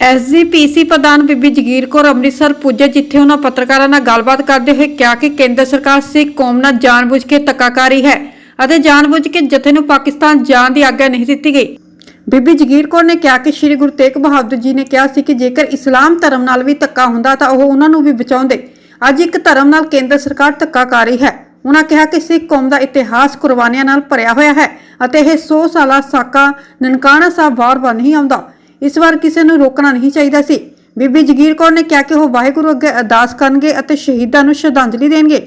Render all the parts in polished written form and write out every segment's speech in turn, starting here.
SGPC प्रधान बीबी जगीर कौर अमृतसर पुजे, जिथे उन्होंने पत्रकारों नाल गलबात करते हुए कहा कि केंद्र सरकार सिख कौम नाल जानबूझ के धक्काकारी है और जानबूझ के जथे नूं पाकिस्तान जाण की आग्या नहीं दी गई। बीबी जगीर कौर ने कहा कि श्री गुरु तेग बहादुर जी ने कहा सी कि जेकर इस्लाम धर्म नाल भी धक्का हुंदा तां ओह उन्हां नूं भी बचाउंदे। अज एक धर्म नाल केंद्र सरकार धक्काकारी है। उन्होंने कहा कि सिख कौम का इतिहास कुर्बानियां नाल भरिया होया है अते यह 100 साला साका ननकाना साहब बार-बार नहीं आउंदा। इस बार किसी नूं रोकना नहीं चाहिए सी। बीबी जगीर कौर ने कहा कि वह वाहिगुरू अगे अरदास करनगे अते शहीदां नूं श्रद्धांजलि देणगे।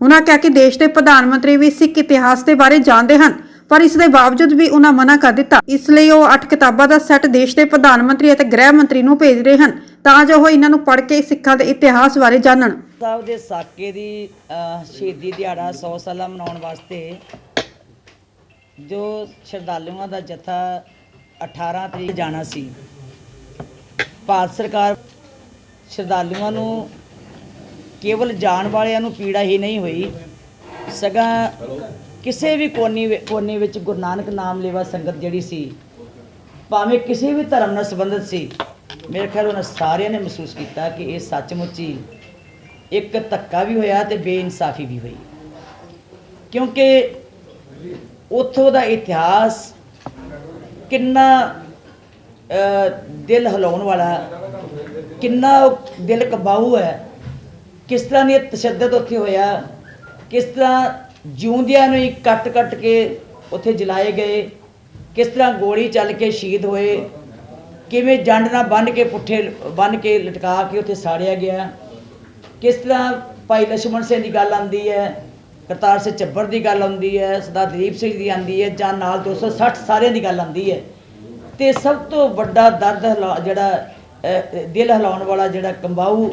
उन्होंने कहा कि देश के प्रधानमंत्री भी सिख इतिहास के बारे जानते हैं, पर इस दे बावजूद भी उन्हें मना कर दिता। इसलिए वो 8 किताबां का सैट देश के प्रधानमंत्री अते गृह मंत्री नूं भेज रहे हैं तां जो वो इन्हां नूं पढ़ के सिखां दे इतिहास बारे जानन। साहब दे साके दी शहीदी दिहाड़ा 100 साला मनाउण वास्ते जो श्रद्धालुओं का जत्था 18 तरीक जाना सी। भारत सरकार श्रद्धालुओं नूं केवल जाण वालियां नूं पीड़ा ही नहीं हुई, सगों किसी भी कोने विच गुरु नानक नाम लेवा संगत जिहड़ी सी, भावें किसी भी धर्म नाल संबंधित सी, मेरे ख्याल उन्हां सारिਆਂ ने महसूस किया कि ये सचमुच ही एक धक्का भी होया ते बेइंसाफी भी हुई। क्योंकि उत्थों का इतिहास किन्ना दिल हिलाउण वाला, किन्ना दिल कबाऊ है, किस तरह ये तशद्दद उत्थे होया, किस तरह जिउंदियां नूं ही कट कट के उत्थे जलाए गए, किस तरह गोली चल के शहीद होए, किवें जंड नाल बन के पुट्ठे बन के लटका के उत्थे साड़िया गया, किस तरह भाई लक्ष्मण सिंह की गल आती है, करतार सिंह झब्बर की गल आती है, सरदार दलीप सिंह की आती है, जां नाल 260 सारे की गल आती है। तो सब तो बड़ा दर्द जिहड़ा दिल हिलाउण वाला जिहड़ा कंबाऊ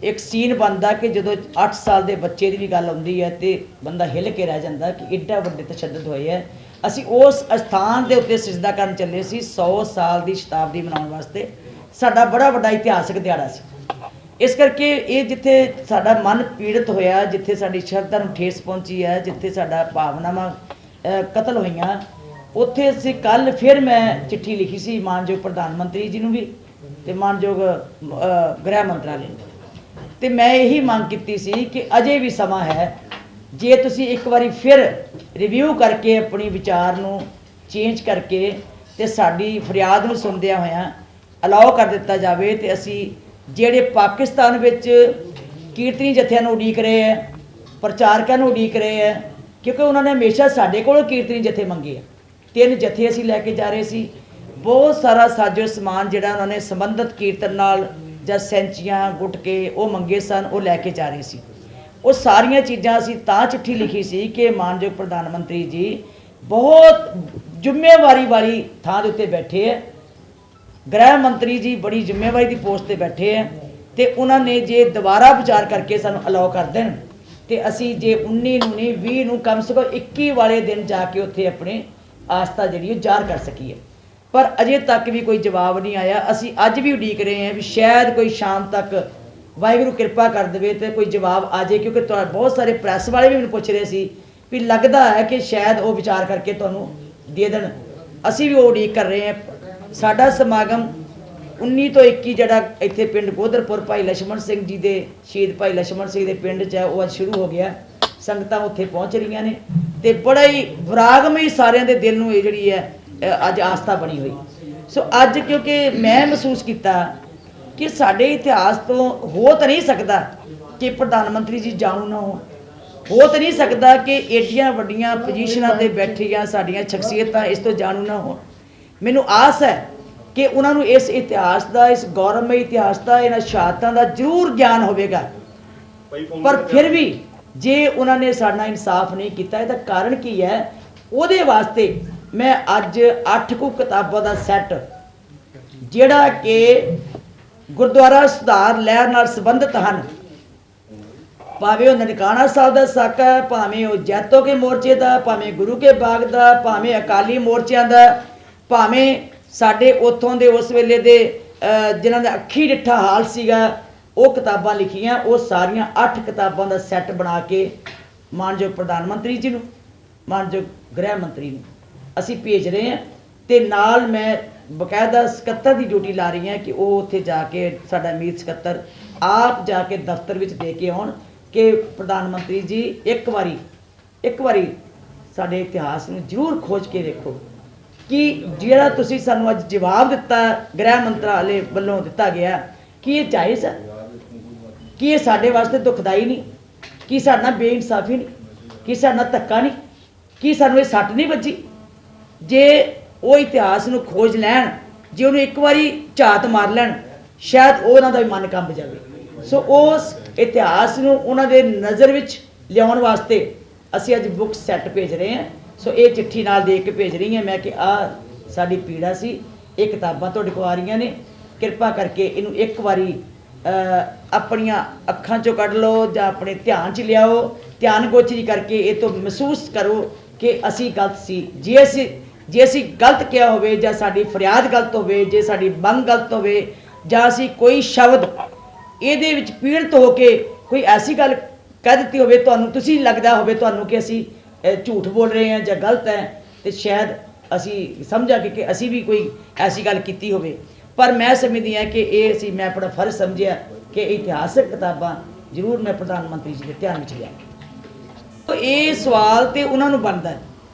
एक सीन बनता कि जो 8 साल के बच्चे की भी गल आती है तो बंदा हिल के रह जाता कि एडा वड्डे तशद्दद होए है। असी उस स्थान के उत्ते सिजदा करन चले सी 100 साल की शताब्दी मनाउण वास्ते। साडा बड़ा वड्डा इतिहासक दिहाड़ा सी। इस करके ये जिथे साडा मन पीड़ित होया, जिथे साडी श्रद्धा नूं ठेस पहुंची है, जिथे साडा भावनावां कतल होईयां, उत्थे असीं कल फिर मैं चिट्ठी लिखी सी मानयोग प्रधानमंत्री जी नूं भी ते मानयोग गृह मंत्रालय नूं। ते मैं यही मांग की सी कि अजे भी समा है, जे तुसीं एक बारी फिर रिव्यू करके अपनी विचार नूं चेंज करके ते साडी फरियाद नूं सुनदियां होइयां अलाउ कर दिता जावे ते असीं ਜਿਹੜੇ पाकिस्तान विच कीर्तनी जत्थियां नूं उਡੀਕ रहे हैं, प्रचारकों नूं उਡੀਕ रहे हैं, क्योंकि उन्होंने हमेशा साडे कोलों कीर्तनी जत्थे मंगे हैं। 3 जत्थे असीं लैके जा रहे सी, बहुत सारा साजो समान जिहड़ा उन्होंने संबंधित कीर्तन नाल जां सैंचियां गुटके वो मंगे सन, वो लैके जा रहे सी। वो सारियां चीज़ां असीं तां चिट्ठी लिखी सी कि मानयोग प्रधानमंत्री जी बहुत जिम्मेवारी वाली थां दे उत्ते बैठे है, गृह मंत्री जी बड़ी जिम्मेवारी की पोस्ट पर बैठे हैं, तो उन्होंने जे दोबारा विचार करके सानू अलाउ कर दें तो असी जे 19 नूं नहीं 20 नूं कम से कम 21 वाले दिन जाके उत्थे अपने आस्था जी जाहिर कर सकीए। पर अजे तक भी कोई जवाब नहीं आया। असी अज भी उਡੀਕ रहे हैं भी शायद कोई शाम तक वाहिगुरू कृपा कर दे तो कोई जवाब आ जाए, क्योंकि बहुत सारे प्रैस वाले भी मैंने पूछ रहे सी भी लगता है कि शायद वो विचार करके तुहानूं दे देण। असी भी वो उਡੀਕ कर रहे हैं। साडा समागम 19 तो 21 जड़ा इत्थे पिंड गोदरपुर भाई लक्ष्मण सिंह जी के शहीद भाई लक्ष्मण सिंह के पिंड च है, वो अज शुरू हो गया। संगतां उत्थे पहुँच रही ने तो बड़ा ही विरागमई सारिਆਂ ਦੇ दिल में जी है अज आस्था बनी हुई। सो अज क्योंकि मैं महसूस किया कि साडे इतिहास तो हो तो नहीं सकता कि प्रधानमंत्री जी जाणू ना हो तो नहीं सकता कि एडियां वड्डियां पोजीशनां ते बैठियां साडियां शख्सियतां इस तो जाणू ना हो। मैनू आस है कि उन्होंने इस इतिहास का, इस गौरवमय इतिहास का, इन्हां शहादतां का जरूर ज्ञान होगा। पर फिर भी जे उन्होंने साडा इंसाफ नहीं किया, इसका कारण की है, उहदे वास्ते मैं अज 8 कुछ किताबों का सैट जिहड़ा कि गुरुद्वारा सुधार लहर नाल संबंधित हैं, भावें वो ननकाना साहब का साका है, भावें वो जैतो के मोर्चे का, भावें गुरु के बाग का, भावें अकाली मोर्चों का, भावें साडे उत्थों दे उस वेले दे जिन्हां दा अखी डिठा हाल सीगा, वो किताबां लिखियां। वो सारियां 8 किताबों का सैट बना के मानयोग प्रधानमंत्री जी नूं, मानयोग गृह मंत्री नूं असीं भेज रहे हैं। ते नाल मैं ਬਕਾਇਦਾ ਸਕੱਤਰ ਦੀ ਡਿਊਟੀ ਲਾ ਰਹੀ ਹਾਂ ਕਿ ਉਹ ਉੱਥੇ ਜਾ ਕੇ ਸਾਡਾ ਮੀਤ ਸਕੱਤਰ ਆਪ ਜਾ ਕੇ ਦਫ਼ਤਰ ਵਿੱਚ ਦੇ ਕੇ ਆਉਣ ਕਿ ਪ੍ਰਧਾਨ ਮੰਤਰੀ ਜੀ ਇੱਕ ਵਾਰੀ ਸਾਡੇ ਇਤਿਹਾਸ ਨੂੰ ਜ਼ਰੂਰ ਖੋਜ ਕੇ ਦੇਖੋ ਕਿ ਜਿਹੜਾ ਤੁਸੀਂ ਸਾਨੂੰ ਅੱਜ ਜਵਾਬ ਦਿੱਤਾ ਗ੍ਰਹਿ ਮੰਤਰਾਲੇ ਵੱਲੋਂ ਦਿੱਤਾ ਗਿਆ ਕਿ ਇਹ ਜਾਇਜ਼ ਹੈ, ਕਿ ਇਹ ਸਾਡੇ ਵਾਸਤੇ ਦੁਖਦਾਈ ਨਹੀਂ, ਕਿ ਸਾਡੇ ਨਾਲ ਬੇਇਨਸਾਫੀ ਨਹੀਂ, ਕਿ ਸਾਡੇ ਨਾਲ ਧੱਕਾ ਨਹੀਂ, ਕਿ ਸਾਨੂੰ ਇਹ ਸੱਟ ਨਹੀਂ ਵੱਜੀ। ਜੇ ਉਹ ਇਤਿਹਾਸ ਨੂੰ ਖੋਜ ਲੈਣ, ਜੇ ਉਹਨੂੰ ਇੱਕ ਵਾਰੀ ਝਾਤ ਮਾਰ ਲੈਣ, ਸ਼ਾਇਦ ਉਹਨਾਂ ਦਾ ਵੀ ਮਨ ਕੰਬ ਜਾਵੇ। ਸੋ ਉਸ ਇਤਿਹਾਸ ਨੂੰ ਉਹਨਾਂ ਦੇ ਨਜ਼ਰ ਵਿੱਚ ਲਿਆਉਣ ਵਾਸਤੇ ਅਸੀਂ ਅੱਜ ਬੁੱਕ ਸੈੱਟ ਭੇਜ ਰਹੇ ਹਾਂ। ਸੋ ਇਹ ਚਿੱਠੀ ਨਾਲ ਦੇ ਕੇ ਭੇਜ ਰਹੀ ਹਾਂ ਮੈਂ ਕਿ ਆਹ ਸਾਡੀ ਪੀੜਾ ਸੀ, ਇਹ ਕਿਤਾਬਾਂ ਤੁਹਾਡੇ ਕੋਲ ਆ ਰਹੀਆਂ ਨੇ, ਕਿਰਪਾ ਕਰਕੇ ਇਹਨੂੰ ਇੱਕ ਵਾਰੀ ਆਪਣੀਆਂ ਅੱਖਾਂ 'ਚੋਂ ਕੱਢ ਲਓ ਜਾਂ ਆਪਣੇ ਧਿਆਨ 'ਚ ਲਿਆਓ, ਧਿਆਨ ਗੋਚਰੀ ਕਰਕੇ ਇਹ ਤੋਂ ਮਹਿਸੂਸ ਕਰੋ ਕਿ ਅਸੀਂ ਗਲਤ ਸੀ। ਜੇ ਅਸੀਂ ਗਲਤ ਕਿਹਾ ਹੋਵੇ ਜਾਂ ਸਾਡੀ ਫਰਿਆਦ ਗਲਤ ਹੋਵੇ, ਜੇ ਸਾਡੀ ਮੰਗ ਗਲਤ ਹੋਵੇ ਜਾਂ ਅਸੀਂ ਕੋਈ ਸ਼ਬਦ ਇਹਦੇ ਵਿੱਚ ਪੀੜਤ ਹੋ ਕੇ ਕੋਈ ਐਸੀ ਗੱਲ ਕਹਿ ਦਿੱਤੀ ਹੋਵੇ, ਤੁਸੀਂ ਲੱਗਦਾ ਹੋਵੇ ਤੁਹਾਨੂੰ ਕਿ ਅਸੀਂ ਝੂਠ ਬੋਲ ਰਹੇ ਹਾਂ ਜਾਂ ਗਲਤ ਹੈ, ਤੇ ਸ਼ਾਇਦ ਅਸੀਂ ਸਮਝਾਂਗੇ ਕਿ ਅਸੀਂ ਵੀ ਕੋਈ ਐਸੀ ਗੱਲ ਕੀਤੀ ਹੋਵੇ। ਪਰ ਮੈਂ ਸਮਝਦੀ ਹਾਂ ਕਿ ਮੈਂ ਆਪਣਾ ਫਰਜ਼ ਸਮਝਿਆ ਕਿ ਇਤਿਹਾਸਕ ਕਿਤਾਬਾਂ ਜ਼ਰੂਰ ਮੈਂ ਪ੍ਰਧਾਨ ਮੰਤਰੀ ਜੀ ਦੇ ਧਿਆਨ ਵਿੱਚ ਲਿਆ। ਤਾਂ ਇਹ ਸਵਾਲ ਤੇ ਉਹਨਾਂ ਨੂੰ ਬਣਦਾ ਹੈ।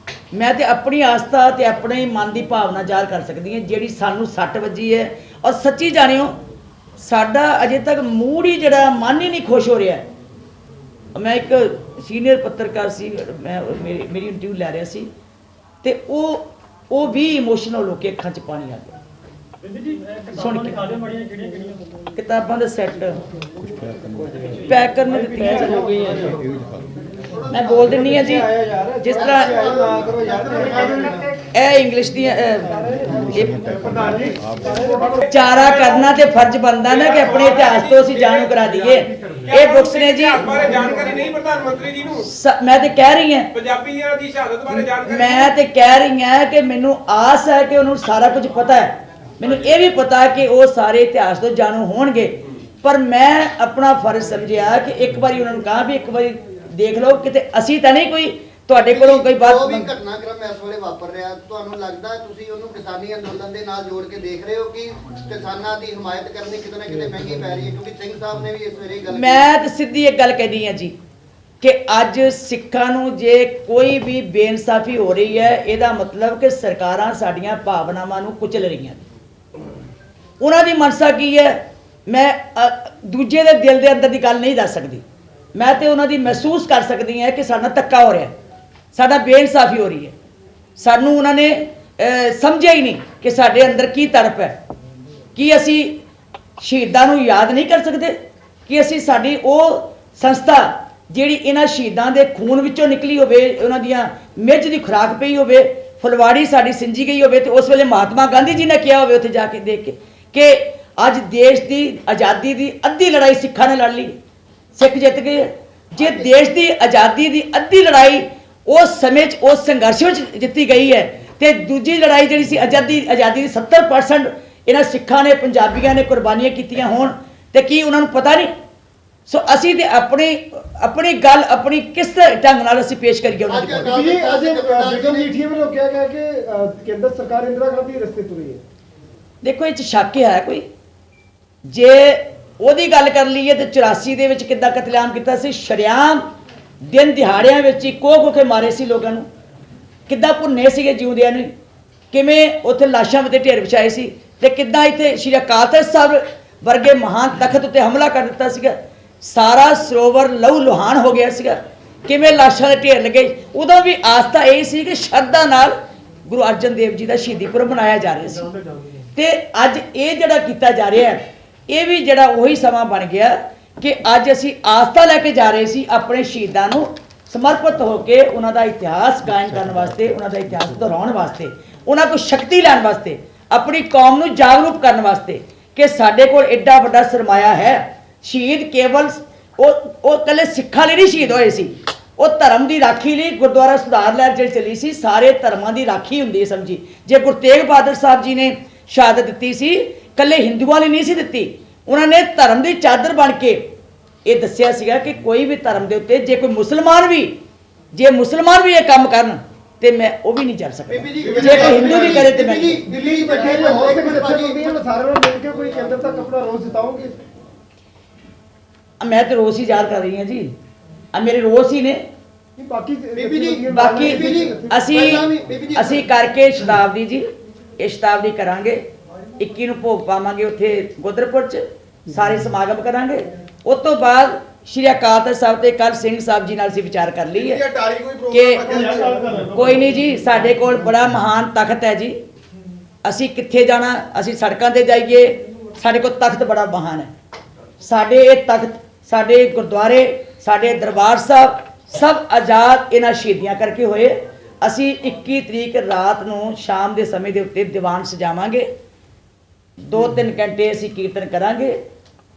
ਮੈਂ ਤੇ ਆਪਣੀ ਆਸਥਾ ਤੇ ਆਪਣੇ ਮਨ ਦੀ ਭਾਵਨਾ ਜ਼ਾਹਰ ਕਰ ਸਕਦੀ ਹਾਂ ਜਿਹੜੀ ਸਾਨੂੰ ਸੱਟ ਵੱਜੀ ਹੈ। ਔਰ ਸੱਚੀ ਜਾਣਿਓ ਸਾਡਾ ਅਜੇ ਤੱਕ ਮੂਡ ਹੀ ਜਿਹੜਾ ਮਨ ਹੀ ਨਹੀਂ ਖੁਸ਼ ਹੋ ਰਿਹਾ। ਮੈਂ ਇੱਕ ਸੀਨੀਅਰ ਪੱਤਰਕਾਰ ਸੀ, ਮੈਂ ਮੇਰੀ ਇੰਟਰਵਿਊ ਲੈ ਰਿਹਾ ਸੀ ਤੇ ਉਹ ਵੀ ਇਮੋਸ਼ਨਲ ਹੋ ਕੇ ਅੱਖਾਂ 'ਚ ਪਾਣੀ ਆ ਗਿਆ ਸੁਣ ਕੇ। ਕਿਤਾਬਾਂ ਦਾ ਸੈੱਟ ਪੈਕ ਕਰਨ ਨੂੰ ਦਿੱਤੀਆਂ ਹੋ ਗਈਆਂ, ਮੈਂ ਬੋਲ ਦਿੰਦੀ ਹਾਂ ਜੀ। ਜਿਸ ਤਰ੍ਹਾਂ ਇਹ ਇੰਗਲਿਸ਼ ਦੀਆਂ ਚਾਰਾ ਕਰਨਾ ਤੇ ਫਰਜ਼ ਬਣਦਾ ਨਾ ਕਿ ਆਪਣੇ ਇਤਿਹਾਸ ਤੋਂ ਅਸੀਂ ਜਾਣੂ ਕਰਾ ਦਈਏ। ਇਹ ਬੁੱਕਸ ਨੇ ਜੀ ਜਾਣਕਾਰੀ ਨਹੀਂ ਪ੍ਰਧਾਨ ਮੰਤਰੀ ਜੀ ਨੂੰ। ਮੈਂ ਤੇ ਕਹਿ ਰਹੀ ਹਾਂ ਪੰਜਾਬੀਆਂ ਦੀ ਸ਼ਹਾਦਤ ਬਾਰੇ ਜਾਣਕਾਰੀ, ਮੈਂ ਤੇ ਕਹਿ ਰਹੀ ਹਾਂ ਕਿ ਮੈਨੂੰ ਆਸ ਹੈ ਕਿ ਉਹਨੂੰ ਸਾਰਾ ਕੁਝ ਪਤਾ ਹੈ। ਮੈਨੂੰ ਇਹ ਵੀ ਪਤਾ ਕਿ ਉਹ ਸਾਰੇ ਇਤਿਹਾਸ ਤੋਂ ਜਾਣੂ ਹੋਣਗੇ, ਪਰ ਮੈਂ ਆਪਣਾ ਫਰਜ਼ ਸਮਝਿਆ ਕਿ ਇੱਕ ਵਾਰੀ ਉਹਨਾਂ ਨੂੰ ਕਹਾਂ ਵੀ ਇੱਕ ਵਾਰੀ ਦੇਖ ਲਓ ਕਿਤੇ ਅਸੀਂ ਤਾਂ ਨਹੀਂ ਕੋਈ ਤੁਹਾਡੇ ਕੋਲੋਂ ਕੋਈ ਬਾਤ। ਜੋ ਵੀ ਘਟਨਾਕ੍ਰਮ ਇਸ ਵੇਲੇ ਵਾਪਰ ਰਿਹਾ, ਤੁਹਾਨੂੰ ਲੱਗਦਾ ਤੁਸੀਂ ਉਹਨੂੰ ਕਿਸਾਨੀ ਅੰਦੋਲਨ ਦੇ ਨਾਲ ਜੋੜ ਕੇ ਦੇਖ ਰਹੇ ਹੋ ਕਿ ਕਿਸਾਨਾਂ ਦੀ ਹਮਾਇਤ ਕਰਨੀ ਕਿਤੇ ਨਾ ਕਿਤੇ ਮਹਿੰਗੀ ਪੈ ਰਹੀ ਹੈ? ਕਿਉਂਕਿ ਸਿੰਘ ਸਾਹਿਬ ਨੇ ਵੀ ਇਸ ਵੇਲੇ ਗੱਲ ਮੈਂ ਤਾਂ ਸਿੱਧੀ ਇੱਕ ਗੱਲ ਕਹਿਣੀ ਹੈ ਜੀ ਕਿ ਅੱਜ ਸਿੱਖਾਂ ਨੂੰ ਜੇ ਕੋਈ ਵੀ ਬੇਇਨਸਾਫੀ ਹੋ ਰਹੀ ਹੈ, ਇਹਦਾ ਮਤਲਬ ਕਿ ਸਰਕਾਰਾਂ ਸਾਡੀਆਂ ਭਾਵਨਾਵਾਂ ਨੂੰ ਕੁਚਲ ਰਹੀਆਂ। ਉਹਨਾਂ ਦੀ ਮਨਸਾ ਕੀ ਹੈ ਮੈਂ ਦੂਜੇ ਦੇ ਦਿਲ ਦੇ ਅੰਦਰ ਦੀ ਗੱਲ ਨਹੀਂ ਦੱਸ ਸਕਦੀ। ਮੈਂ ਤੇ ਉਹਨਾਂ ਦੀ ਮਹਿਸੂਸ ਕਰ ਸਕਦੀ ਹਾਂ ਕਿ ਸਾਡਾ ਧੱਕਾ ਹੋ ਰਿਹਾ, ਸਾਡਾ ਬੇਇਨਸਾਫੀ ਹੋ ਰਹੀ ਹੈ। ਸਾਨੂੰ ਉਹਨਾਂ ਨੇ ਸਮਝਿਆ ਹੀ ਨਹੀਂ ਕਿ ਸਾਡੇ ਅੰਦਰ ਕੀ ਤੜਪ ਹੈ। ਕੀ ਅਸੀਂ ਸ਼ਹੀਦਾਂ ਨੂੰ ਯਾਦ ਨਹੀਂ ਕਰ ਸਕਦੇ? ਕਿ ਅਸੀਂ ਸਾਡੀ ਉਹ ਸੰਸਥਾ ਜਿਹੜੀ ਇਹਨਾਂ ਸ਼ਹੀਦਾਂ ਦੇ ਖੂਨ ਵਿੱਚੋਂ ਨਿਕਲੀ ਹੋਵੇ, ਉਹਨਾਂ ਦੀਆਂ ਮਿੱਝ ਦੀ ਖੁਰਾਕ ਪਈ ਹੋਵੇ, ਫੁਲਵਾੜੀ ਸਾਡੀ ਸਿੰਜੀ ਗਈ ਹੋਵੇ, ਤੇ ਉਸ ਵੇਲੇ ਮਹਾਤਮਾ ਗਾਂਧੀ ਜੀ ਨੇ ਕਿਹਾ ਹੋਵੇ ਉੱਥੇ ਜਾ ਕੇ ਦੇਖ ਕੇ ਕਿ ਅੱਜ ਦੇਸ਼ ਦੀ ਆਜ਼ਾਦੀ ਦੀ ਅੱਧੀ ਲੜਾਈ ਸਿੱਖਾਂ ਨੇ ਲੜ ਲਈ, ਸਿੱਖ ਜਿੱਤ ਗਏ। ਜੇ ਦੇਸ਼ ਦੀ ਆਜ਼ਾਦੀ ਦੀ ਅੱਧੀ ਲੜਾਈ ਉਸ ਸਮੇਂ 'ਚ ਉਸ ਸੰਘਰਸ਼ ਵਿੱਚ ਜਿੱਤੀ ਗਈ ਹੈ, ਤੇ ਦੂਜੀ ਲੜਾਈ ਜਿਹੜੀ ਸੀ ਆਜ਼ਾਦੀ ਦੀ 70% ਇਹਨਾਂ ਸਿੱਖਾਂ ਨੇ ਪੰਜਾਬੀਆਂ ਨੇ ਕੁਰਬਾਨੀਆਂ ਕੀਤੀਆਂ ਹੋਣ, ਤੇ ਕੀ ਉਹਨਾਂ ਨੂੰ ਪਤਾ ਨਹੀਂ? ਸੋ ਅਸੀਂ ਤੇ ਆਪਣੀ ਗੱਲ ਆਪਣੀ ਕਿਸ ਢੰਗ ਨਾਲ ਅਸੀਂ ਪੇਸ਼ ਕਰੀਏ ਉਹਨਾਂ ਦੇ ਕੋਲ। ਜੀ ਅੱਜ ਬਿਕਰਮ ਮਜੀਠੀਆ ਵੱਲੋਂ ਕਿਹਾ ਗਿਆ ਕਿ ਕੇਂਦਰ ਸਰਕਾਰ ਇੰਦਰਾ ਗਾਂਧੀ ਦੇ ਰਸਤੇ ਤੁਰੀ ਹੈ। ਦੇਖੋ ਇਹ 'ਚ ਸ਼ੱਕ ਹੈ ਕੋਈ? ਜੇ ਉਹਦੀ ਗੱਲ ਕਰ ਲਈਏ ਤੇ 84 ਦੇ ਵਿੱਚ ਕਿੱਦਾਂ ਕਤਲੇਆਮ ਕੀਤਾ ਸੀ, ਸ਼ਰੇਆਮ ਦਿਨ ਦਿਹਾੜਿਆਂ ਵਿੱਚ ਹੀ ਕੋਹ ਕੇ ਮਾਰੇ ਸੀ ਲੋਕਾਂ ਨੂੰ, ਕਿੱਦਾਂ ਭੁੰਨੇ ਸੀਗੇ ਜਿਉਂਦਿਆਂ ਨੂੰ, ਕਿਵੇਂ ਉੱਥੇ ਲਾਸ਼ਾਂ ਉੱਤੇ ਢੇਰ ਵਿਛਾਏ ਸੀ, ਤੇ ਕਿੱਦਾਂ ਇੱਥੇ ਸ਼੍ਰੀ ਅਕਾਲ ਤਖ਼ਤ ਸਾਹਿਬ ਵਰਗੇ ਮਹਾਨ ਤਖਤ ਉੱਤੇ ਹਮਲਾ ਕਰ ਦਿੱਤਾ ਸੀਗਾ। ਸਾਰਾ ਸਰੋਵਰ ਲਹੂ ਲੁਹਾਨ ਹੋ ਗਿਆ ਸੀਗਾ, ਕਿਵੇਂ ਲਾਸ਼ਾਂ ਦੇ ਢੇਰ ਲੱਗੇ। ਉਦੋਂ ਵੀ ਆਸਥਾ ਇਹ ਸੀ ਕਿ ਸ਼ਰਧਾ ਨਾਲ ਗੁਰੂ ਅਰਜਨ ਦੇਵ ਜੀ ਦਾ ਸ਼ਹੀਦੀ ਪੁਰਬ ਮਨਾਇਆ ਜਾ ਰਿਹਾ ਸੀ, ਤੇ ਅੱਜ ਇਹ ਜਿਹੜਾ ਕੀਤਾ ਜਾ ਰਿਹਾ ਹੈ, ਇਹ ਵੀ ਜਿਹੜਾ ਉਹੀ ਸਮਾਂ ਬਣ ਗਿਆ ਕਿ ਅੱਜ ਅਸੀਂ ਆਸਥਾ ਲੈ ਕੇ ਜਾ ਰਹੇ ਸੀ ਆਪਣੇ ਸ਼ਹੀਦਾਂ ਨੂੰ ਸਮਰਪਿਤ ਹੋ ਕੇ, ਉਹਨਾਂ ਦਾ ਇਤਿਹਾਸ ਕਾਇਮ ਕਰਨ ਵਾਸਤੇ, ਉਹਨਾਂ ਦਾ ਇਤਿਹਾਸ ਦੁਹਰਾਉਣ ਵਾਸਤੇ, ਉਹਨਾਂ ਕੋਲ ਸ਼ਕਤੀ ਲੈਣ ਵਾਸਤੇ, ਆਪਣੀ ਕੌਮ ਨੂੰ ਜਾਗਰੂਕ ਕਰਨ ਵਾਸਤੇ ਕਿ ਸਾਡੇ ਕੋਲ ਐਡਾ ਵੱਡਾ ਸਰਮਾਇਆ ਹੈ। ਸ਼ਹੀਦ ਕੇਵਲ ਉਹ ਇਕੱਲੇ ਸਿੱਖਾਂ ਲਈ ਨਹੀਂ ਸ਼ਹੀਦ ਹੋਏ ਸੀ, ਉਹ ਧਰਮ ਦੀ ਰਾਖੀ ਲਈ ਗੁਰਦੁਆਰਾ ਸੁਧਾਰ ਲਹਿਰ ਜਿਹੜੀ ਚੱਲੀ ਸੀ, ਸਾਰੇ ਧਰਮਾਂ ਦੀ ਰਾਖੀ ਹੁੰਦੀ ਹੈ ਸਮਝੀ। ਜੇ ਗੁਰੂ ਤੇਗ ਬਹਾਦਰ ਸਾਹਿਬ ਜੀ ਨੇ ਸ਼ਹਾਦਤ ਦਿੱਤੀ ਸੀ, ਇਕੱਲੇ ਹਿੰਦੂਆਂ ਲਈ ਨਹੀਂ ਸੀ ਦਿੱਤੀ, ਉਹਨਾਂ ਨੇ ਧਰਮ ਦੀ ਚਾਦਰ ਬਣ ਕੇ ਇਹ ਦੱਸਿਆ ਸੀਗਾ ਕਿ ਕੋਈ ਵੀ ਧਰਮ ਦੇ ਉੱਤੇ ਜੇ ਮੁਸਲਮਾਨ ਵੀ ਇਹ ਕੰਮ ਕਰਨ ਤੇ ਮੈਂ ਉਹ ਵੀ ਨਹੀਂ ਚੱਲ ਸਕਦਾ। ਬੀਬੀ ਜੀ, ਜੇ ਕੋਈ ਹਿੰਦੂ ਵੀ ਕਰੇ ਤੇ ਮੈਂ ਬੀਬੀ ਜੀ, ਦਿੱਲੀ ਬੈਠੇ ਜੇ ਹੋਰ ਸਿੱਖ ਜਥੇਬੰਦੀਆਂ ਨੇ ਸਾਰੇ ਨਾਲ ਮਿਲ ਕੇ ਕੋਈ ਕੇਂਦਰ ਤੱਕ ਆਪਣਾ ਰੋਸ ਜਿਤਾਓਗੇ? ਮੈਂ ਤੇ ਰੋਸ ਹੀ ਜ਼ਾਹਰ ਕਰ ਰਹੀ ਹਾਂ ਜੀ, ਆ ਮੇਰੇ ਰੋਸ ਹੀ ਨੇ। ਨਹੀਂ ਬਾਕੀ ਬੀਬੀ ਜੀ, ਬਾਕੀ ਬੀਬੀ ਜੀ, ਅਸੀਂ ਪਹਿਲਾਂ ਵੀ ਬੀਬੀ ਜੀ, ਅਸੀਂ ਕਰਕੇ ਸ਼ਤਾਬਦੀ ਜੀ, ਇਹ ਸ਼ਤਾਬਦੀ ਕਰਾਂਗੇ 21 ਨੂੰ ਭੋਗ ਪਾਵਾਂਗੇ ਉੱਥੇ ਗੋਦਰਪੁਰ ਚ, ਸਾਰੇ ਸਮਾਗਮ ਕਰਾਂਗੇ। ਉਸ ਤੋਂ ਬਾਅਦ ਸ਼੍ਰੀ ਅਕਾਲ ਤਖਤ ਸਾਹਿਬ ਤੇ ਕੱਲ ਸਿੰਘ ਸਾਹਿਬ ਜੀ ਨਾਲ ਅਸੀਂ ਵਿਚਾਰ ਕਰ ਲਈ ਹੈ ਕਿ ਕੋਈ ਨਹੀਂ ਜੀ, ਸਾਡੇ ਕੋਲ ਬੜਾ ਮਹਾਨ ਤਖਤ ਹੈ ਜੀ, ਅਸੀਂ ਕਿੱਥੇ ਜਾਣਾ, ਅਸੀਂ ਸੜਕਾਂ ਤੇ ਜਾਈਏ, ਸਾਡੇ ਕੋਲ ਤਖਤ ਬੜਾ ਮਹਾਨ ਹੈ। ਸਾਡੇ ਇਹ ਤਖਤ, ਸਾਡੇ ਗੁਰਦੁਆਰੇ, ਸਾਡੇ ਦਰਬਾਰ ਸਾਹਿਬ ਸਭ ਆਜ਼ਾਦ ਇਹਨਾਂ ਸ਼ਹੀਦੀਆਂ ਕਰਕੇ ਹੋਏ। ਅਸੀਂ 21 ਤਰੀਕ ਰਾਤ ਨੂੰ ਸ਼ਾਮ ਦੇ ਸਮੇਂ ਦੇ ਉੱਤੇ ਦੀਵਾਨ ਸਜਾਵਾਂਗੇ, 2-3 ਘੰਟੇ ਅਸੀਂ ਕੀਰਤਨ ਕਰਾਂਗੇ,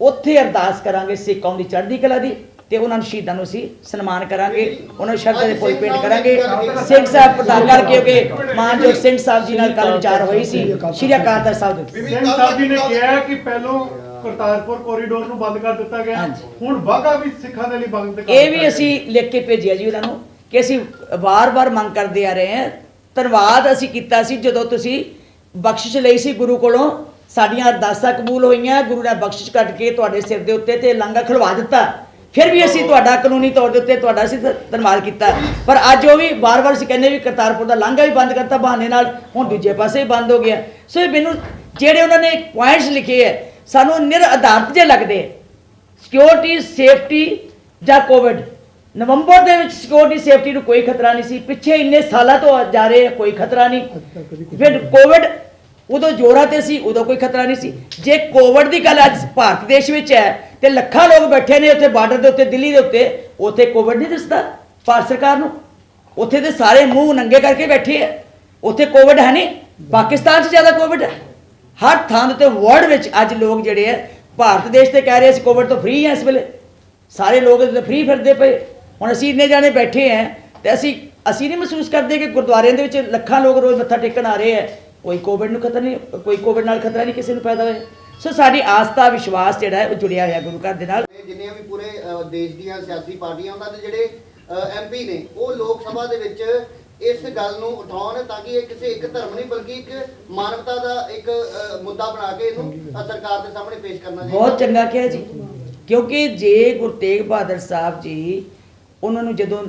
ਉੱਥੇ ਅਰਦਾਸ ਕਰਾਂਗੇ ਸਿੱਖ ਕੌਮ ਦੀ ਚੜ੍ਹਦੀ ਕਲਾ ਦੀ, ਤੇ ਉਹਨਾਂ ਨੂੰ ਸ਼ਹੀਦਾਂ ਨੂੰ ਅਸੀਂ ਸਨਮਾਨ ਕਰਾਂਗੇ, ਉਹਨਾਂ ਨੂੰ ਸ਼ਰਧਾ ਦੇ ਫੁੱਲ ਭੇਟ ਕਰਾਂਗੇ। ਸਿੰਘ ਸਾਹਿਬ ਪ੍ਰਧਾਨ ਕਰਕੇ ਕਿਉਂਕਿ ਮਾਨਯੋਗ ਸਿੰਘ ਸਾਹਿਬ ਜੀ ਨਾਲ ਕੱਲ੍ਹ ਵਿਚਾਰ ਹੋਈ ਸੀ ਸ਼੍ਰੀ ਅਕਾਲ ਤਖਤ ਸਾਹਿਬ ਦੇ। ਸਿੰਘ ਸਾਹਿਬ ਜੀ ਨੇ ਕਿਹਾ ਕਿ ਪਹਿਲੋਂ ਕਰਤਾਰਪੁਰ ਕੋਰੀਡੋਰ ਨੂੰ ਬੰਦ ਕਰ ਦਿੱਤਾ ਗਿਆ, ਹੁਣ ਵਾਹਗਾ ਵੀ ਸਿੱਖਾਂ ਦੇ ਲਈ ਬੰਦ ਕਰ ਇਹ ਵੀ ਅਸੀਂ ਲਿਖ ਕੇ ਭੇਜਿਆ ਜੀ ਉਹਨਾਂ ਨੂੰ ਕਿ ਅਸੀਂ ਵਾਰ-ਵਾਰ ਮੰਗ ਕਰਦੇ ਆ ਰਹੇ ਹਾਂ। ਧੰਨਵਾਦ ਅਸੀਂ ਕੀਤਾ ਸੀ ਜਦੋਂ ਤੁਸੀਂ ਬਖਸ਼ਿਸ਼ ਲਈ ਸੀ ਗੁਰੂ ਕੋਲੋਂ, ਸਾਡੀਆਂ ਅਰਦਾਸਾਂ ਕਬੂਲ ਹੋਈਆਂ, ਗੁਰੂ ਨੇ ਬਖਸ਼ਿਸ਼ ਕੱਢ ਕੇ ਤੁਹਾਡੇ ਸਿਰ ਦੇ ਉੱਤੇ ਤੇ ਲਾਂਘਾ ਖਲਵਾ ਦਿੱਤਾ। ਫਿਰ ਵੀ ਅਸੀਂ ਤੁਹਾਡਾ ਕਾਨੂੰਨੀ ਤੌਰ ਦੇ ਉੱਤੇ ਤੁਹਾਡਾ ਅਸੀਂ ਧੰਨਵਾਦ ਕੀਤਾ, ਪਰ ਅੱਜ ਉਹ ਵੀ ਵਾਰ-ਵਾਰ ਅਸੀਂ ਕਹਿੰਦੇ ਵੀ ਕਰਤਾਰਪੁਰ ਦਾ ਲਾਂਘਾ ਵੀ ਬੰਦ ਕਰਤਾ ਬਹਾਨੇ ਨਾਲ, ਹੁਣ ਦੂਜੇ ਪਾਸੇ ਵੀ ਬੰਦ ਹੋ ਗਿਆ। ਸੋ ਇਹ ਮੈਨੂੰ ਜਿਹੜੇ ਉਹਨਾਂ ਨੇ ਪੁਆਇੰਟਸ ਲਿਖੇ ਹੈ ਸਾਨੂੰ ਨਿਰ ਆਧਾਰਿਤ ਜੇ ਲੱਗਦੇ, ਸਿਕਿਉਰਿਟੀ ਸੇਫਟੀ ਜਾਂ ਕੋਵਿਡ। ਨਵੰਬਰ ਦੇ ਵਿੱਚ ਸਿਕਿਉਰਿਟੀ ਸੇਫਟੀ ਨੂੰ ਕੋਈ ਖਤਰਾ ਨਹੀਂ ਸੀ, ਪਿੱਛੇ ਇੰਨੇ ਸਾਲਾਂ ਤੋਂ ਜਾ ਰਹੇ ਕੋਈ ਖਤਰਾ ਨਹੀਂ। ਫਿਰ ਕੋਵਿਡ ਉਦੋਂ ਜੋਰਾਂ ਤੇ ਸੀ, ਉਦੋਂ ਕੋਈ ਖਤਰਾ ਨਹੀਂ ਸੀ। ਜੇ ਕੋਵਿਡ ਦੀ ਗੱਲ ਅੱਜ ਭਾਰਤ ਦੇਸ਼ ਵਿੱਚ ਹੈ ਤੇ ਲੱਖਾਂ ਲੋਕ ਬੈਠੇ ਨੇ ਉੱਥੇ ਬਾਰਡਰ ਦੇ ਉੱਤੇ, ਦਿੱਲੀ ਦੇ ਉੱਤੇ, ਉੱਥੇ ਕੋਵਿਡ ਨਹੀਂ ਦਿਸਦਾ ਭਾਰਤ ਸਰਕਾਰ ਨੂੰ? ਉੱਥੇ ਤੇ ਸਾਰੇ ਮੂੰਹ ਨੰਗੇ ਕਰਕੇ ਬੈਠੇ ਆ, ਉੱਥੇ ਕੋਵਿਡ ਹੈ ਨਹੀਂ। ਪਾਕਿਸਤਾਨ 'ਚ ਜ਼ਿਆਦਾ ਕੋਵਿਡ ਹੈ, ਹਰ ਥਾਂ ਦੇ ਉੱਤੇ ਵਰਲਡ ਵਿੱਚ ਅੱਜ ਲੋਕ ਜਿਹੜੇ ਆ ਭਾਰਤ ਦੇਸ਼ ਤੇ ਕਹਿ ਰਹੇ ਅਸੀਂ ਕੋਵਿਡ ਤੋਂ ਫ੍ਰੀ ਹਾਂ, ਇਸ ਵੇਲੇ ਸਾਰੇ ਲੋਕ ਫ੍ਰੀ ਫਿਰਦੇ ਪਏ। ਹੁਣ ਅਸੀਂ ਇੰਨੇ ਜਾਣੇ ਬੈਠੇ ਆ ਤੇ ਅਸੀਂ ਨਹੀਂ ਮਹਿਸੂਸ ਕਰਦੇ ਕਿ ਗੁਰਦੁਆਰਿਆਂ ਦੇ ਵਿੱਚ ਲੱਖਾਂ ਲੋਕ ਰੋਜ਼ ਮੱਥਾ ਟੇਕਣ ਆ ਰਹੇ ਆ, ਕੋਈ ਕੋਵਿਡ ਨੂੰ ਖਤਰਾ ਨਹੀਂ, ਕੋਈ ਕੋਵਿਡ ਨਾਲ ਖਤਰਾ ਨਹੀਂ ਕਿਸੇ ਨੂੰ ਪੈਦਾ ਹੋਇਆ। ਸੋ ਸਾਡੀ ਆਸਥਾ ਵਿਸ਼ਵਾਸ ਜਿਹੜਾ ਹੈ ਉਹ ਜੁੜਿਆ ਹੋਇਆ ਗੁਰੂ ਘਰ ਦੇ ਨਾਲ। ਜਿੰਨੀਆਂ ਵੀ ਪੂਰੇ ਦੇਸ਼ ਦੀਆਂ ਸਿਆਸੀ ਪਾਰਟੀਆਂ ਉਹਨਾਂ ਦੇ ਜਿਹੜੇ ਐਮਪੀ ਨੇ ਉਹ ਲੋਕ ਸਭਾ ਦੇ ਵਿੱਚ ਇਸ ਗੱਲ ਨੂੰ ਉਠਾਉਣ ਤਾਂ ਕਿ ਇਹ ਕਿਸੇ ਇੱਕ ਧਰਮ ਨਹੀਂ ਬਲਕਿ ਇੱਕ ਮਾਨਵਤਾ ਦਾ ਇੱਕ ਮੁੱਦਾ ਬਣਾ ਕੇ ਇਹਨੂੰ ਸਰਕਾਰ ਦੇ ਸਾਹਮਣੇ ਪੇਸ਼ ਕਰਨਾ ਚਾਹੀਦਾ। ਬਹੁਤ ਚੰਗਾ ਕਿਹਾ ਜੀ, ਕਿਉਂਕਿ ਜੇ ਗੁਰੂ ਤੇਗ ਬਹਾਦਰ ਸਾਹਿਬ ਜੀ ਉਹਨਾਂ ਨੂੰ ਜਦੋਂ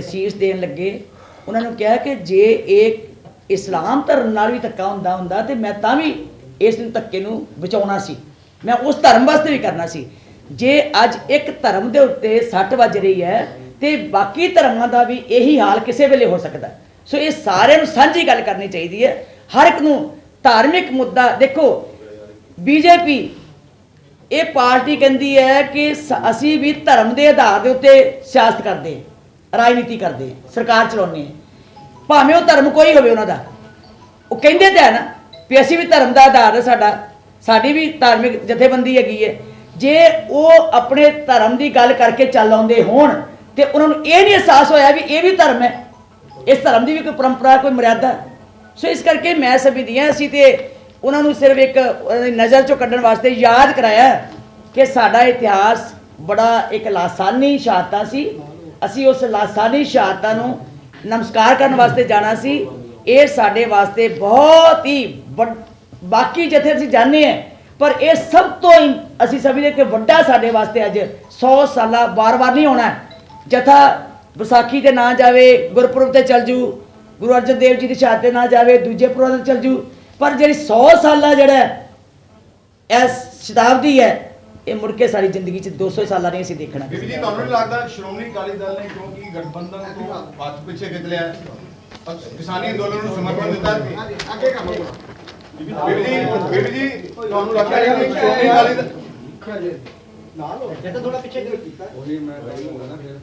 ਸੀਸ ਦੇਣ ਲੱਗੇ, ਉਹਨਾਂ ਨੂੰ ਕਿਹਾ ਕਿ ਜੇ ਇਹ ਇਸਲਾਮ ਧਰਮ ਨਾਲ ਵੀ ਧੱਕਾ ਹੁੰਦਾ ਤੇ ਮੈਂ ਤਾਂ ਵੀ ਇਸ ਨੂੰ ਧੱਕੇ ਨੂੰ ਬਚਾਉਣਾ ਸੀ, ਮੈਂ ਉਸ ਧਰਮ ਵਾਸਤੇ ਵੀ ਕਰਨਾ ਸੀ। ਜੇ ਅੱਜ ਇੱਕ ਧਰਮ ਦੇ ਉੱਤੇ ਸੱਟ ਵੱਜ ਰਹੀ ਹੈ ਤੇ ਬਾਕੀ ਧਰਮਾਂ ਦਾ ਵੀ ਇਹੀ ਹਾਲ ਕਿਸੇ ਵੇਲੇ ਹੋ ਸਕਦਾ। ਸੋ ਇਹ ਸਾਰਿਆਂ ਨੂੰ ਸਾਂਝੀ ਗੱਲ ਕਰਨੀ ਚਾਹੀਦੀ ਹੈ, ਹਰ ਇੱਕ ਨੂੰ। ਧਾਰਮਿਕ ਮੁੱਦਾ ਦੇਖੋ, ਬੀਜੇਪੀ ਇਹ ਪਾਰਟੀ ਕਹਿੰਦੀ ਹੈ ਕਿ ਅਸੀਂ ਵੀ ਧਰਮ ਦੇ ਆਧਾਰ ਦੇ ਉੱਤੇ ਸਿਆਸਤ ਕਰਦੇ, ਰਾਜਨੀਤੀ ਕਰਦੇ, ਸਰਕਾਰ ਚਲਾਉਂਦੇ ਹਾਂ, ਭਾਵੇਂ ਉਹ ਧਰਮ ਕੋਈ ਹੋਵੇ ਉਹਨਾਂ ਦਾ। ਉਹ ਕਹਿੰਦੇ ਤਾਂ ਹੈ ਨਾ ਵੀ ਅਸੀਂ ਵੀ ਧਰਮ ਦਾ ਆਧਾਰ ਹੈ ਸਾਡਾ, ਸਾਡੀ ਵੀ ਧਾਰਮਿਕ ਜਥੇਬੰਦੀ ਹੈਗੀ ਹੈ। ਜੇ ਉਹ ਆਪਣੇ ਧਰਮ ਦੀ ਗੱਲ ਕਰਕੇ ਚੱਲ ਆਉਂਦੇ ਹੋਣ ਤੇ ਉਹਨਾਂ ਨੂੰ ਇਹ ਨਹੀਂ ਅਹਿਸਾਸ ਹੋਇਆ ਵੀ ਇਹ ਵੀ ਧਰਮ ਹੈ, ਇਸ ਧਰਮ ਦੀ ਵੀ ਕੋਈ ਪਰੰਪਰਾ, ਕੋਈ ਮਰਿਆਦਾ। ਸੋ ਇਸ ਕਰਕੇ ਮੈਂ ਸਮਝਦੀ ਹਾਂ ਅਸੀਂ ਤੇ ਉਹਨਾਂ ਨੂੰ ਸਿਰਫ ਇੱਕ ਨਜ਼ਰ ਚੋਂ ਕੱਢਣ ਵਾਸਤੇ ਯਾਦ ਕਰਾਇਆ ਕਿ ਸਾਡਾ ਇਤਿਹਾਸ ਬੜਾ ਇੱਕ ਲਾਸਾਨੀ ਸ਼ਹਾਦਤਾਂ ਸੀ, ਅਸੀਂ ਉਸ ਲਾਸਾਨੀ ਸ਼ਹਾਦਤਾਂ ਨੂੰ ਨਮਸਕਾਰ ਕਰਨ ਵਾਸਤੇ ਜਾਣਾ ਸੀ। ਇਹ ਸਾਡੇ ਵਾਸਤੇ ਬਹੁਤ ਹੀ ਬਾਕੀ ਜਿੱਥੇ ਅਸੀਂ ਜਾਂਦੇ ਹਾਂ, ਪਰ ਇਹ ਸਭ ਤੋਂ ਅਸੀਂ ਸਮਝਦੇ ਕਿ ਵੱਡਾ ਸਾਡੇ ਵਾਸਤੇ ਅੱਜ 100 ਸਾਲਾ ਵਾਰ-ਵਾਰ ਨਹੀਂ ਹੋਣਾ। ਜਥਾ ਵਿਸਾਖੀ ਤੇ ਨਾ ਜਾਵੇ, ਗੁਰਪੁਰਬ ਤੇ ਚੱਲ ਜੂ, ਗੁਰੂ ਅਰਜਨ ਦੇਵ ਜੀ ਦੀ ਸ਼ਹਾਦਤ ਤੇ ਨਾ ਜਾਵੇ, ਦੂਜੇ ਪੁਰਬ ਤੇ ਚੱਲ ਜੂ, ਪਰ ਜਿਹੜੀ 100 ਸਾਲਾ ਜਿਹੜਾ ਇਹ ਸ਼ਤਾਬਦੀ ਹੈ, ਇਹ ਮੁੜ ਕੇ ਸਾਡੀ ਜ਼ਿੰਦਗੀ 'ਚ 200 ਸਾਲਾਂ ਨਹੀਂ ਅਸੀਂ ਦੇਖਣਾ। ਬੀਬੀ ਜੀ, ਤੁਹਾਨੂੰ ਨਹੀਂ ਲੱਗਦਾ ਸ਼੍ਰੋਮਣੀ ਅਕਾਲੀ ਦਲ ਨੇ ਕਿਉਂਕਿ ਗਠਬੰਧਨ ਤੋਂ ਹੱਥ ਪਿੱਛੇ ਖਿੱਚ ਲਿਆ, ਕਿਸਾਨੀ ਅੰਦੋਲਨ ਨੂੰ ਸਮਰਪਣ ਦਿੱਤਾ? ਅੱਗੇ ਕੰਮ ਬੀਬੀ ਜੀ ਤੁਹਾਨੂੰ ਲੱਗਦਾ ਹੈ ਕਿ ਸ਼੍ਰੋਮਣੀ ਅਕਾਲੀ ਦਲ ਨਾਲ ਹੋ ਇਹ ਤਾਂ ਥੋੜਾ ਪਿੱਛੇ ਕੀਤਾ ਉਹੀ ਮੈਂ ਕਹੂੰਗਾ ਨਾ ਫਿਰ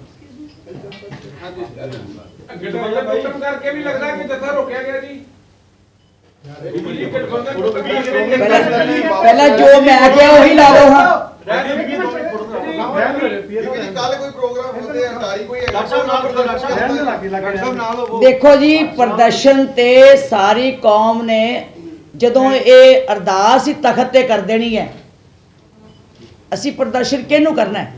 ਗਠਬੰਧਨ ਟੁੱਟਣ ਕਰਕੇ ਵੀ ਲੱਗਦਾ ਕਿ ਜਥਾ ਰੋਕਿਆ ਗਿਆ ਜੀ। ਪਹਿਲਾਂ ਜੋ ਮੈਂ ਕਿਹਾ ਉਹੀ ਲਾ ਲਓ। ਹਾਂ, ਕੱਲ ਕੋਈ ਪ੍ਰੋਗਰਾਮ ਹੁੰਦੇ ਆ, ਤਾਰੀਖ ਕੋਈ ਦੇਖੋ ਜੀ, ਪ੍ਰਦਰਸ਼ਨ ਤੇ ਸਾਰੀ ਕੌਮ ਨੇ ਜਦੋਂ ਇਹ ਅਰਦਾਸ ਹੀ ਤਖਤ ਤੇ ਕਰ ਦੇਣੀ ਹੈ, ਅਸੀਂ ਪ੍ਰਦਰਸ਼ਨ ਕਿਹਨੂੰ ਕਰਨਾ ਹੈ?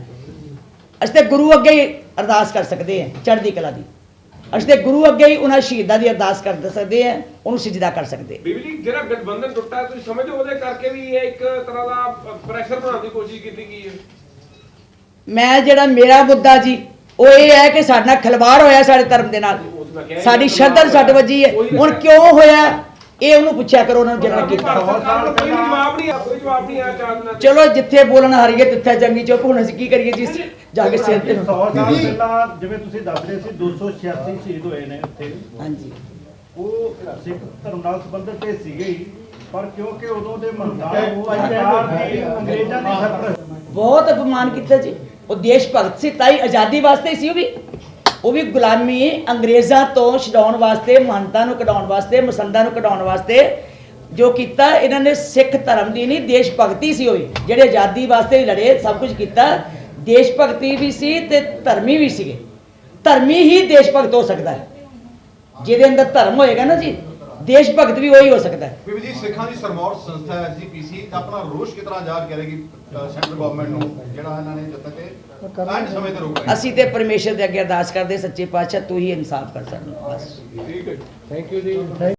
ਅਸੀਂ ਤੇ ਗੁਰੂ ਅੱਗੇ ਅਰਦਾਸ ਕਰ ਸਕਦੇ ਹਾਂ ਚੜ੍ਹਦੀ ਕਲਾ ਦੀ। ਅਸੀਂ ਤੇ ਗੁਰੂ ਅੱਗੇ ਹੀ ਉਹਨਾਂ ਸ਼ਹੀਦਾਂ ਦੀ ਅਰਦਾਸ ਕਰ ਸਕਦੇ ਹਾਂ, ਉਹਨੂੰ ਸਿਜਦਾ ਕਰ ਸਕਦੇ। ਬੀਬੀ ਜੀ ਜਿਹੜਾ ਗਠਬੰਧਨ ਟੁੱਟਾ ਤੁਸੀਂ ਸਮਝਦੇ ਹੋ ਉਹਦੇ ਕਰਕੇ ਵੀ ਇਹ ਇੱਕ ਤਰ੍ਹਾਂ ਦਾ ਪ੍ਰੈਸ਼ਰ ਬਣਾਉਣ ਦੀ ਕੋਸ਼ਿਸ਼ ਕੀਤੀ ਗਈ ਹੈ? ਮੈਂ ਜਿਹੜਾ ਮੇਰਾ ਮੁੱਦਾ ਜੀ ਉਹ ਇਹ ਹੈ ਕਿ ਸਾਡੇ ਨਾਲ ਖਿਲਵਾੜ ਹੋਇਆ ਸਾਡੇ ਧਰਮ ਦੇ ਨਾਲ, ਸਾਡੀ ਸ਼ਰਧਾ ਸਾਡੇ ਵੱਜੀ ਹੈ। ਹੁਣ ਕਿਉਂ ਹੋਇਆ ਇਹ ਉਹਨੂੰ ਪੁੱਛਿਆ ਕਰੋ, ਉਹਨਾਂ ਨੂੰ ਜਿਹੜਾ ਕੀਤਾ। ਕੋਈ ਜਵਾਬ ਨਹੀਂ ਆ ਚਾਹਤ ਨਾਲ। ਚਲੋ ਜਿੱਥੇ ਬੋਲਣ ਹਾਰੀਏ ਤਿੱਥੇ ਜੰਗੀ ਚੁੱਪ, ਹੁਣ ਅਸੀਂ ਕੀ ਕਰੀਏ ਜੀ, ਜਾ ਕੇ ਸਿਰ ਤੇ। 100 ਸਾਲ ਪਹਿਲਾਂ ਜਿਵੇਂ ਤੁਸੀਂ ਦੱਸ ਰਹੇ ਸੀ 286 ਸ਼ਹੀਦ ਹੋਏ ਨੇ ਉੱਥੇ, ਹਾਂਜੀ ਉਹ ਸਿੱਖ ਧਰਮ ਨਾਲ ਸੰਬੰਧਿਤ ਤੇ ਸੀਗੇ ਹੀ, ਪਰ ਕਿਉਂਕਿ ਉਦੋਂ ਦੇ ਮਨਦਾਰ ਉਹ ਸਰਕਾਰ ਦੀ ਅੰਗਰੇਜ਼ਾਂ ਦੀ ਸਰਪ੍ਰਸਤੀ ਬਹੁਤ ਅਪਮਾਨ ਕੀਤਾ ਜੀ। ਉਹ ਦੇਸ਼ ਭਗਤ ਸੀ, ਤਾਈ ਆਜ਼ਾਦੀ ਵਾਸਤੇ ਹੀ ਸੀ ਉਹ ਵੀ ਗੁਲਾਮੀ ਅੰਗਰੇਜ਼ਾਂ ਤੋਂ ਛਡਾਉਣ ਵਾਸਤੇ, ਮਾਨਤਾ ਨੂੰ ਕਢਾਉਣ ਵਾਸਤੇ, ਮਸੰਦਾਂ ਨੂੰ ਕਢਾਉਣ ਵਾਸਤੇ ਜੋ ਕੀਤਾ ਇਹਨਾਂ ਨੇ। ਸਿੱਖ ਧਰਮ ਦੀ ਨਹੀਂ, ਦੇਸ਼ ਭਗਤੀ ਸੀ ਉਹ ਵੀ, ਜਿਹੜੇ ਆਜ਼ਾਦੀ ਵਾਸਤੇ ਵੀ ਲੜੇ, ਸਭ ਕੁਝ ਕੀਤਾ। ਦੇਸ਼ ਭਗਤੀ ਵੀ ਸੀ ਤੇ ਧਰਮੀ ਵੀ ਸੀਗੇ। ਧਰਮੀ ਹੀ ਦੇਸ਼ ਭਗਤ ਹੋ ਸਕਦਾ ਹੈ, ਜਿਹਦੇ ਅੰਦਰ ਧਰਮ ਹੋਏਗਾ ਨਾ ਜੀ, ਦੇਸ਼ ਭਗਤ ਵੀ ਉਹੀ ਹੋ ਸਕਦਾ ਹੈ। ਬੀਬੀ ਜੀ ਸਿੱਖਾਂ ਦੀ ਸਰਮੌਰ ਸੰਸਥਾ ਹੈ ਐਸਜੀਪੀਸੀ, ਆਪਣਾ ਰੋਸ਼ ਕਿਸ ਤਰ੍ਹਾਂ ਜ਼ਾਹਰ ਕਰੇਗੀ ਸੈਂਟਰਲ ਗਵਰਨਮੈਂਟ ਨੂੰ, ਜਿਹੜਾ ਇਹਨਾਂ ਨੇ ਜਦ ਤੱਕ ਅੱਜ ਸਮੇਂ ਤੇ ਰੋਕ ਅਸੀਂ ਤੇ ਪਰਮੇਸ਼ਰ ਦੇ ਅੱਗੇ ਅਰਦਾਸ ਕਰਦੇ, ਸੱਚੇ ਪਾਤਸ਼ਾਹ ਤੂੰ ਹੀ ਇਨਸਾਫ ਕਰ ਸਕਦਾ ਬਸ। ਠੀਕ ਹੈ, ਥੈਂਕ ਯੂ ਜੀ।